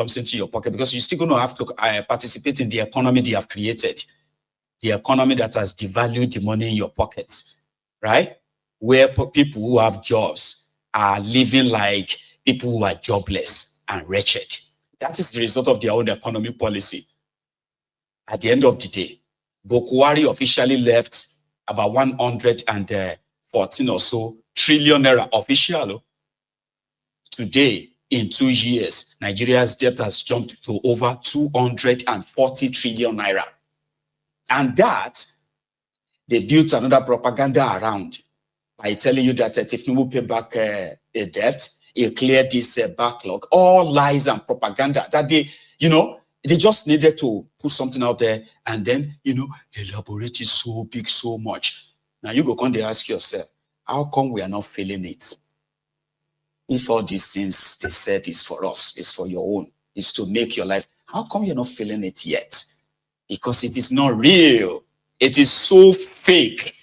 comes into your pocket, because you're still going to have to participate in the economy they have created, the economy that has devalued the money in your pockets, right? Where people who have jobs are living like people who are jobless and wretched. That is the result of their own economy policy. At the end of the day, Bokwari officially left about 114 or so trillion naira official. Today, in 2 years, Nigeria's debt has jumped to over 240 trillion naira. And that, they built another propaganda around by telling you that if you will pay back a debt, it cleared this backlog. All lies and propaganda that they, they just needed to put something out there and then, elaborate it so big, so much. Now you go come and ask yourself, how come we are not feeling it? If all these things they said is for us, it's for your own, it's to make your life, how come you're not feeling it yet? Because it is not real. It is so fake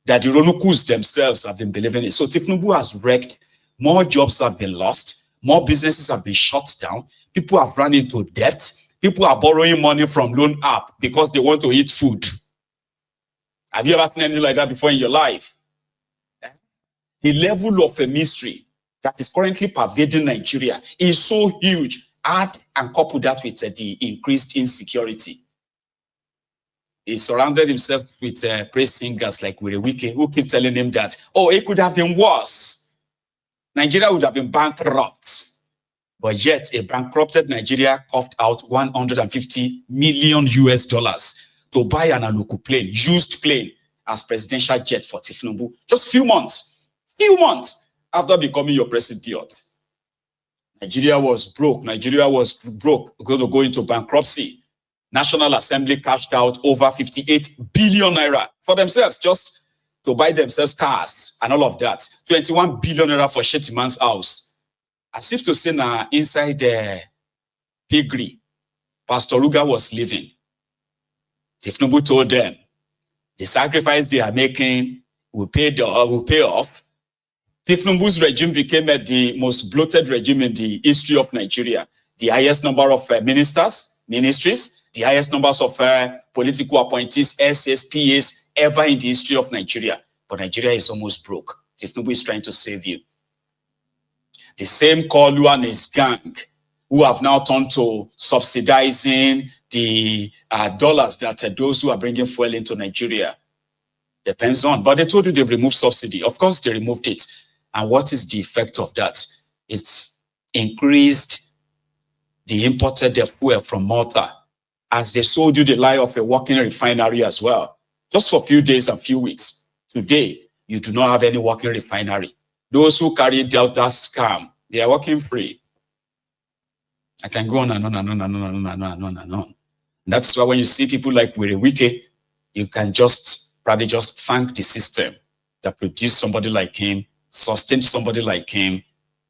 that the Ronukus themselves have been believing it. So Tinubu has wrecked, more jobs have been lost, more businesses have been shut down, people have run into debt, people are borrowing money from loan app because they want to eat food. Have you ever seen anything like that before in your life? The level of a mystery that is currently pervading Nigeria is so huge. Add and couple that with the increased insecurity. He surrounded himself with praise singers like Wike, who keep telling him that, oh, it could have been worse. Nigeria would have been bankrupt. But yet, a bankrupted Nigeria coughed out $150 million to buy an Aluku plane, used plane, as presidential jet for Tinubu. Just few months after becoming your president. Nigeria was broke. Going to go into bankruptcy. National Assembly cashed out over 58 billion naira for themselves, just to buy themselves cars and all of that. 21 billion naira for Shetiman's house. As if to say, now inside the piggery, Pastor Ruga was living. Tinubu told them, the sacrifice they are making will pay off. Tinubu's regime became the most bloated regime in the history of Nigeria. The highest number of ministries, the highest numbers of political appointees, SSPAs ever in the history of Nigeria. But Nigeria is almost broke. Tinubu is trying to save you. The same Koolu and his gang, who have now turned to subsidizing the dollars that those who are bringing fuel into Nigeria depends on. But they told you they've removed subsidy. Of course, they removed it. And what is the effect of that? It's increased the imported fuel from Malta, as they sold you the lie of a working refinery as well. Just for a few days and few weeks. Today, you do not have any working refinery. Those who carried out that scam, they are working free. I can go on and on and on and on and on and on and on. That's why when you see people like Wike, you can probably just thank the system that produced somebody like him, sustained somebody like him,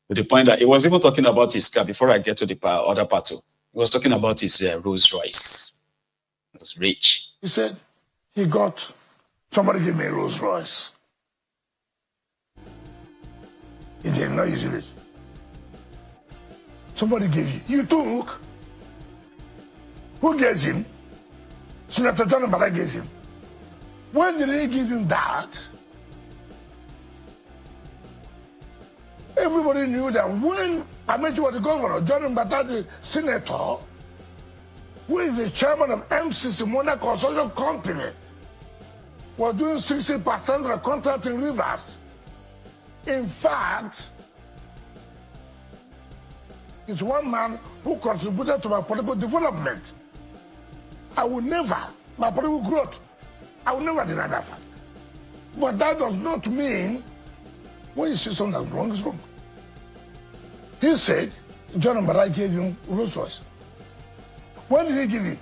to the point that he was even talking about his car before I get to the other part. He was talking about his Rolls Royce. He was rich. He said, somebody gave me a Rolls Royce. He did not use it. Somebody gave you. You took. Who gave him? Senator John Mbara gave him. When did he give him that? Everybody knew that when Amaechi was the governor, John Mbara the senator, who is the chairman of MCC, Monarch Consortium Company, was doing 60% of the contract in Rivers. In fact, it's one man who contributed to my political development. My political growth, I will never deny that fact. But that does not mean when you see something that's wrong, is wrong. He said, John Mbara gave him Rolls Royce. When did he give him?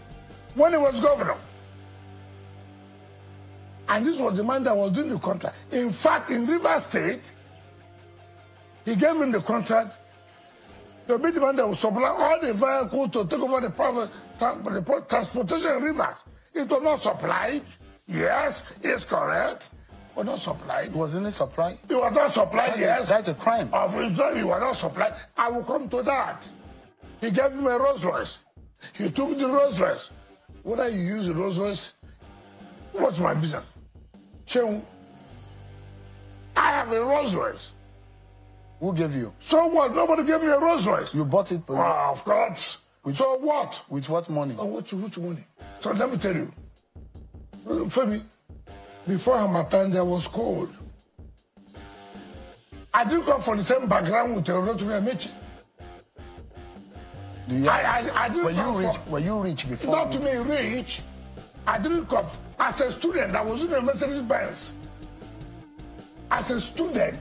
When he was governor. And this was the man that was doing the contract. In fact, in Rivers State, he gave him the contract to be the man that will supply all the vehicles to take over the private transportation in Rivers. It was not supplied. Yes, it's correct. Was not supplied. Wasn't it supplied? It was not supplied, yes. That's a crime. Of Israel, it was not supplied. I will come to that. He gave him a Rolls Royce. He took the Rolls Royce. Whether you use the Rolls Royce, what's my business? Shehu, I have a Rolls Royce. Who gave you? So what? Nobody gave me a Rolls Royce. You bought it? Of course. So what? With what money? Which money? So let me tell you. Femi, before Hamatan, there was cold. I didn't come from the same background with Amaechi. I didn't were you rich before? Not to me rich. I didn't come. As a student, I was in a Mercedes Benz. As a student,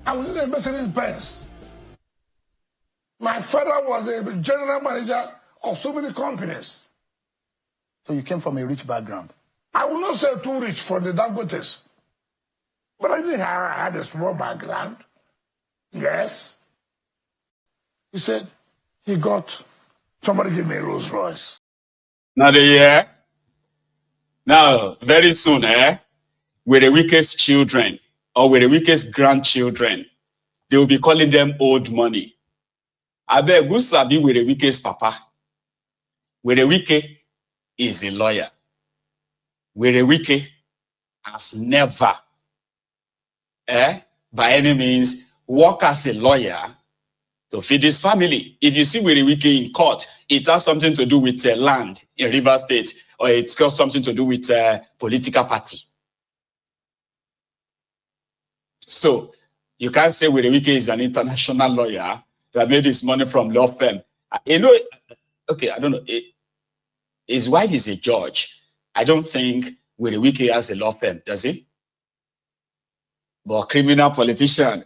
I was in a Mercedes Benz. My father was a general manager of so many companies. So you came from a rich background? I will not say too rich for the Dangotes. But I had a small background. Yes. He said he got, somebody gave me a Rolls Royce. Now now, very soon, with the weakest children or with the weakest grandchildren, they will be calling them old money. I beg who sabi with the weakest papa. With the wike is a lawyer. With the wike has never, by any means, work as a lawyer to feed his family. If you see with the wike in court, it has something to do with land in River State, or it's got something to do with political party. So you can't say with the wike is an international lawyer that made his money from law firm. You know, okay, I don't know. His wife is a judge. I don't think with the wike has a law firm, does he? But criminal politician,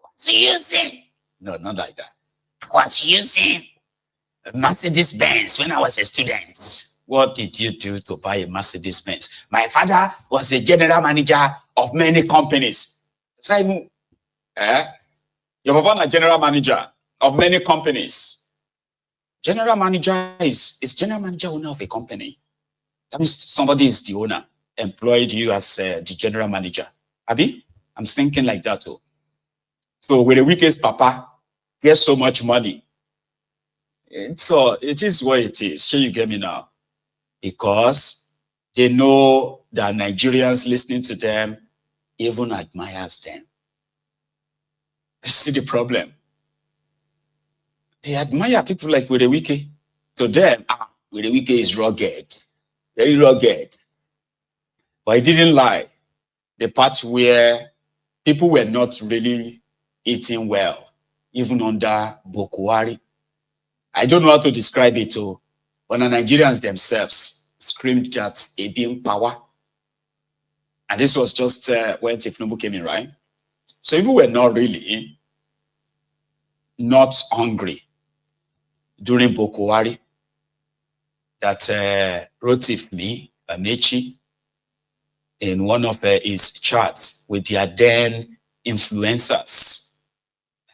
what's using? No, not like that. What's using a Mercedes Benz when I was a student? What did you do to buy a Mercedes Benz? My father was a general manager of many companies. Simon, your papa is a general manager of many companies. General manager is general manager owner of a company. That means somebody is the owner, employed you as the general manager. Abi? I'm thinking like that too. So with the weakest papa, get so much money. It is what it is. Sure, you get me now? Because they know that Nigerians listening to them even admires them. See the problem? They admire people like with the wike. To them, with the wike is rugged, very rugged. But he didn't lie. The part where people were not really eating well, even under Bokuwari. I don't know how to describe it, but the Nigerians themselves screamed at a being power. And this was just when Tifnubu came in, right? So people were not really not hungry during Bokuwari. That wrote me, Amaechi, in one of his charts with their then influencers.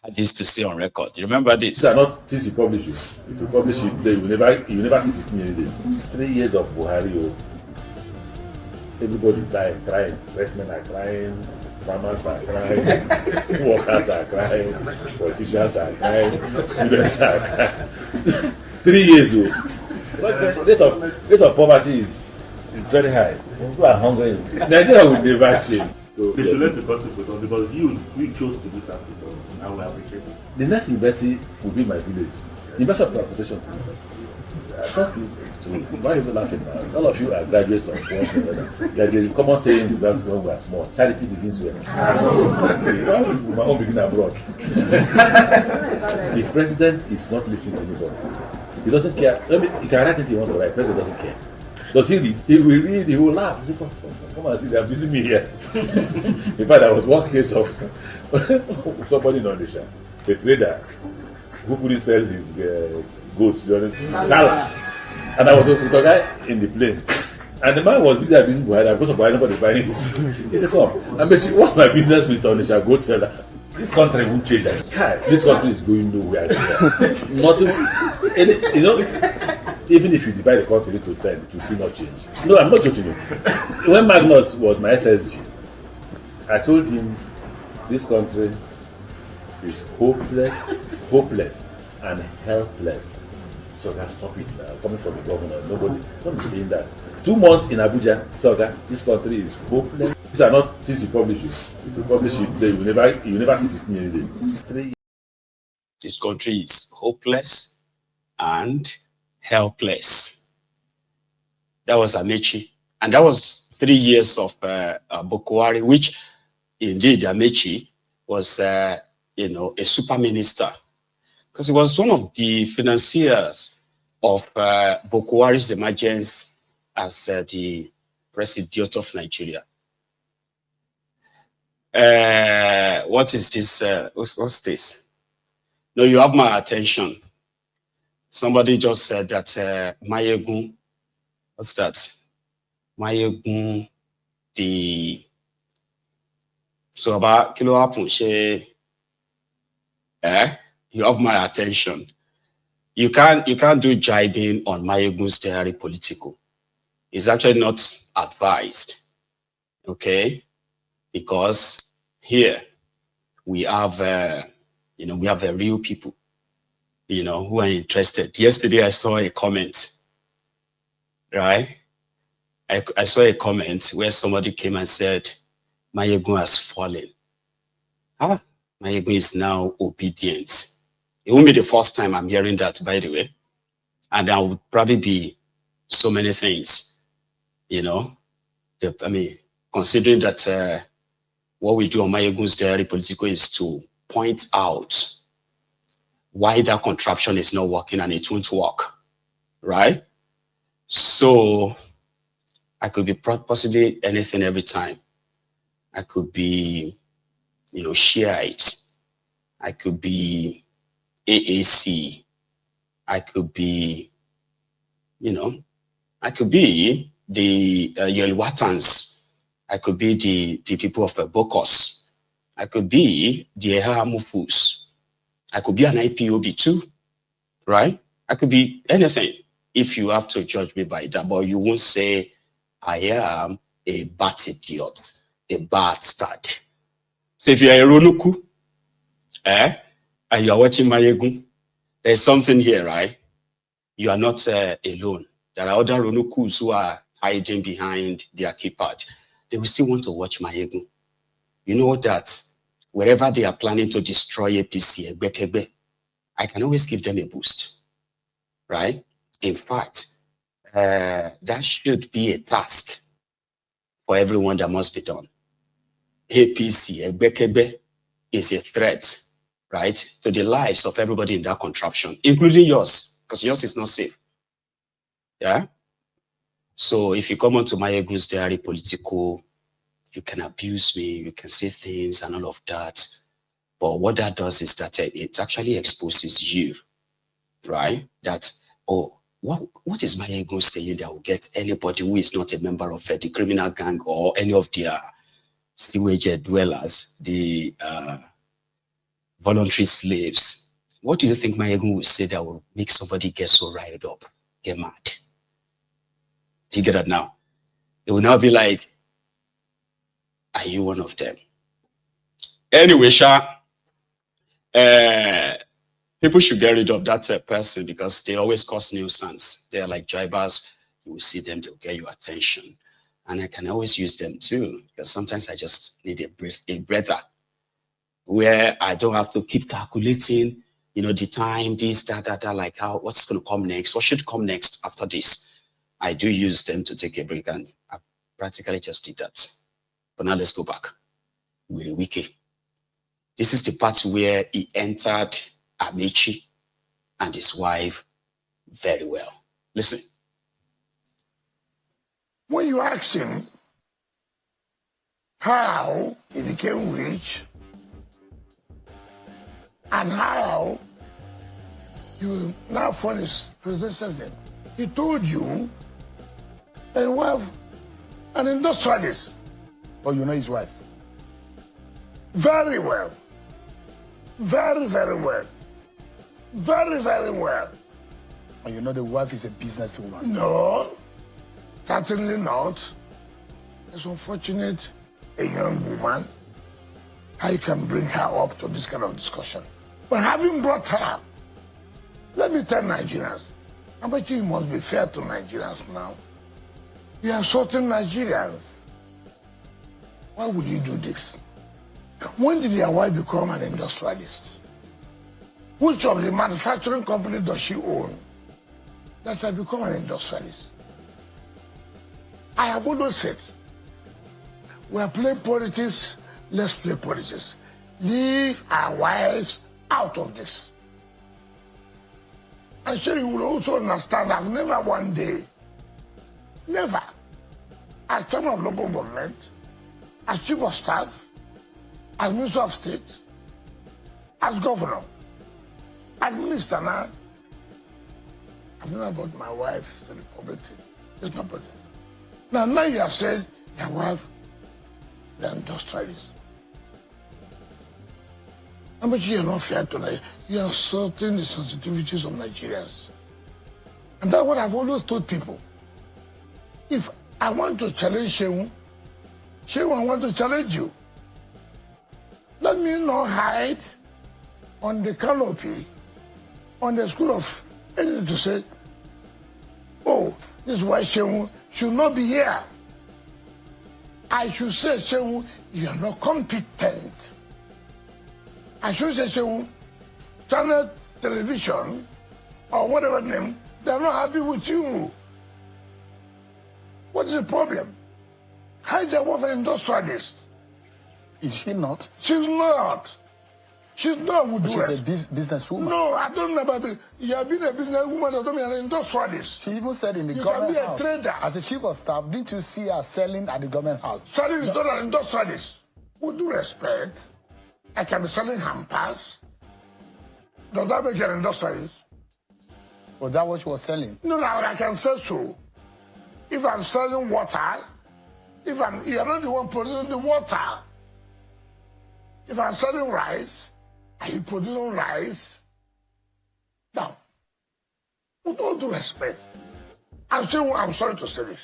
Had this to say on record. You remember this? These are not things you publish. If you publish it, you will never see it any day. 3 years of Buhari, everybody is dying, crying. Westmen are crying, farmers are crying, workers are crying, politicians are crying, students are crying. 3 years old. Rate of poverty is very high. People are hungry. Nigeria will never change. So, they should let the country go on because you chose to do that because now we appreciate it. The next university will be my village. The University of Transportation. Why are you laughing now? All of you are graduates of one another. Like the common saying that when we are small, charity begins where? Why would my own begin abroad? The president is not listening to anybody. He doesn't care. He can write anything he wants to write. The president doesn't care. Does he read? He will read, he will laugh. He will come and see, they are busy me here. In fact, there was one case of somebody in Odisha, a trader who couldn't sell his goods, you understand? Salah. And I was with a guy in the plane. And the man was busy abusing Buhari because of Buhari, nobody buying this. He said, come, Amaechi, what's my business with Odisha goat seller? This country won't change. This country is going nowhere. Nothing, you know. Even if you divide the country to 10, it will still not change. No, I'm not joking you. When Magnus was my SSG, I told him this country is hopeless. and helpless. So guys, stop it now. Coming from the governor, nobody, don't be saying that. 2 months in Abuja, so guys, this country is hopeless. These are not things you publish. If you publish it, you will never see it any day. 3 This country is hopeless and helpless. That was Amaechi. And that was 3 years of Boko Haram, which indeed Amaechi was, a super minister. Because he was one of the financiers of Boko Haram's emergence as the president of Nigeria. What is this? What's this? No, you have my attention. Somebody just said that Mayegun, what's that? Mayegun, so about kilo happen, you have my attention. You can't do jibing on Mayegun's diary political. It's actually not advised. Okay? Because here we have we have real people, who are interested. Yesterday I saw a comment, right? I saw a comment where somebody came and said, Mayegun has fallen. Mayegun is now obedient. It won't be the first time I'm hearing that, by the way. And there would probably be so many things, considering that what we do on Mayegun's diary political is to point out why that contraption is not working and it won't work, right? So I could be possibly anything every time. I could be, Shiite. I could be AAC. I could be, I could be the Yelwatans. I could be the people of Bokos. I could be the Ehamufus. I could be an IPOB too, right? I could be anything if you have to judge me by that, but you won't say I am a bad idiot, a bastard. So if you are a Ronuku, and you are watching Mayegun, there's something here, right? You are not alone. There are other Ronukus who are hiding behind their keypad. They will still want to watch Mayegun. You know that wherever they are planning to destroy APC, I can always give them a boost, right? In fact, that should be a task for everyone that must be done. APC, is a threat, right, to the lives of everybody in that contraption, including yours, because yours is not safe. Yeah? So if you come onto Mayegun's diary political, you can abuse me, you can say things and all of that. But what that does is that it actually exposes you, right? That, what is Mayegun saying that will get anybody who is not a member of the criminal gang or any of their sewage dwellers, the voluntary slaves? What do you think Mayegun will say that will make somebody get so riled up, get mad? Do you get that now? It will now be like, are you one of them? Anyway, people should get rid of that person because they always cause nuisance. They're like jibers. You will see them, they'll get your attention. And I can always use them too, because sometimes I just need a breather where I don't have to keep calculating, the time, this, that, like what's going to come next, what should come next after this. I do use them to take a break, and I practically just did that. But now let's go back. Wike. This is the part where he entered Amaechi and his wife very well. Listen. When you ask him how he became rich and how you now fund his president, he told you that you have an industrialist. Oh, you know his wife? Very well. Very, very well. Very, very well. And you know the wife is a businesswoman? No, certainly not. It's unfortunate a young woman, how you can bring her up to this kind of discussion. But having brought her, Let me tell Nigerians, Amaechi, you must be fair to Nigerians now. You are insulting Nigerians. Why would you do this? When did your wife become an industrialist? Which of the manufacturing company does she own that has become an industrialist? I have always said, we are playing politics, let's play politics. Leave our wives out of this. I'm sure you will also understand I've never one day, never, as chairman of local government, as chief of staff, as minister of state, as governor, as minister now, I've never brought my wife to the public thing. It's not public. Now you have said your wife, the industrialist. But you are not fair to Nigeria. You are insulting the sensitivities of Nigerians. And that's what I've always told people. If I want to challenge Shehu, I want to challenge you. Let me not hide on the canopy, on the school of anything to say, oh, this is why Shehu should not be here. I should say, Shehu, you are not competent. I should say, Shehu, channel television, or whatever name, they are not happy with you. What is the problem? Hide your wife an industrialist. Is she not? She's not. She's not with She's a businesswoman. No, I don't know about it. You have been a businesswoman, I don't mean an industrialist. She even said in the You government can be a house, trader. as a chief of staff, didn't you see her selling at the government house? Selling is not an industrialist. With due respect, I can be selling hampers. Does that make you an industrialist? Was that what she was selling? No, I can say so. If I'm selling water, you're not the one producing the water. If I'm selling rice, are you producing rice? Now, with all due respect, I'm sorry to say this.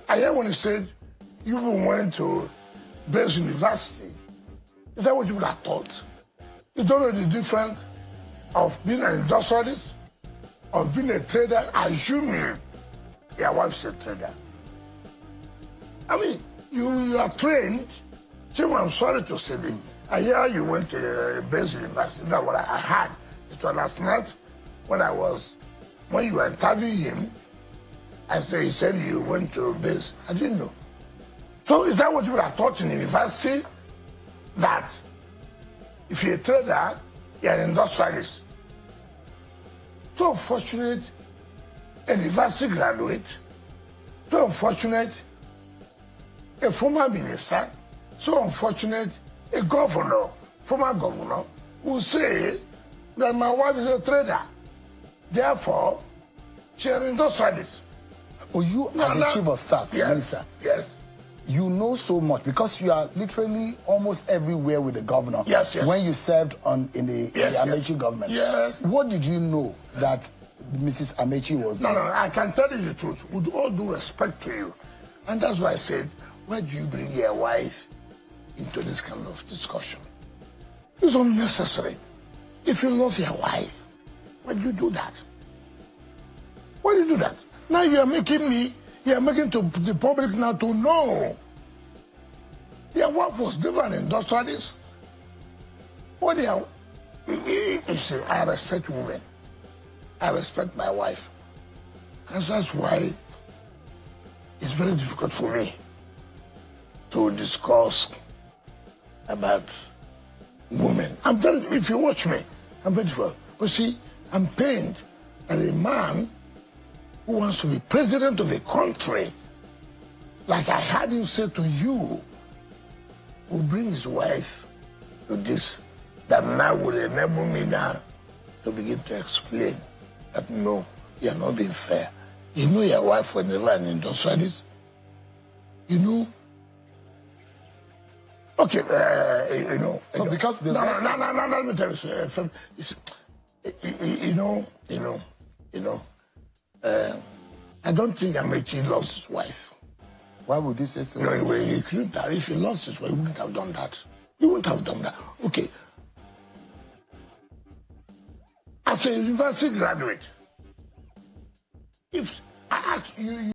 I hear when he said, you went to Base University. Is that what you would have thought? You don't know the difference of being an industrialist, of being a trader, assuming your wife's a trader. I mean, you are trained. I'm sorry to say this. I hear you went to Base University. That's what I had. It was last night when you were interviewing him. He said you went to Base. I didn't know. So is that what you would have taught in university? That if you're a trader, you're an industrialist. So unfortunate, a university graduate, so unfortunate, a former minister, so unfortunate, a governor, former governor, who say that my wife is a trader. Therefore, she's an industrialist. Oh, you as a chief of staff, yes, minister. Yes. You know so much because you are literally almost everywhere with the governor. Yes. When you served in the Amaechi government. Yes. What did you know that Mrs. Amaechi was doing? No, I can tell you the truth with all due respect to you. And that's why I said, why do you bring your wife into this kind of discussion? It's unnecessary. If you love your wife, why do you do that? Why do you do that? Now you are making the public now to know. Their wife was never an industrialist. You see, I respect women. I respect my wife. And that's why it's very difficult for me to discuss about women. If you watch me, I'm very difficult. But see, I'm pained that a man who wants to be president of a country, like I had him say to you, will bring his wife to this, that now will enable me now to begin to explain that no, you're not being fair. You know your wife was never an industrialist. You know. Okay, you know. So because the no, let me tell you, I don't think Amaechi loves his wife. Why would you say so? No, he couldn't have. If he lost his wife, he wouldn't have done that. He wouldn't have done that. Okay. as a university graduate, if I ask you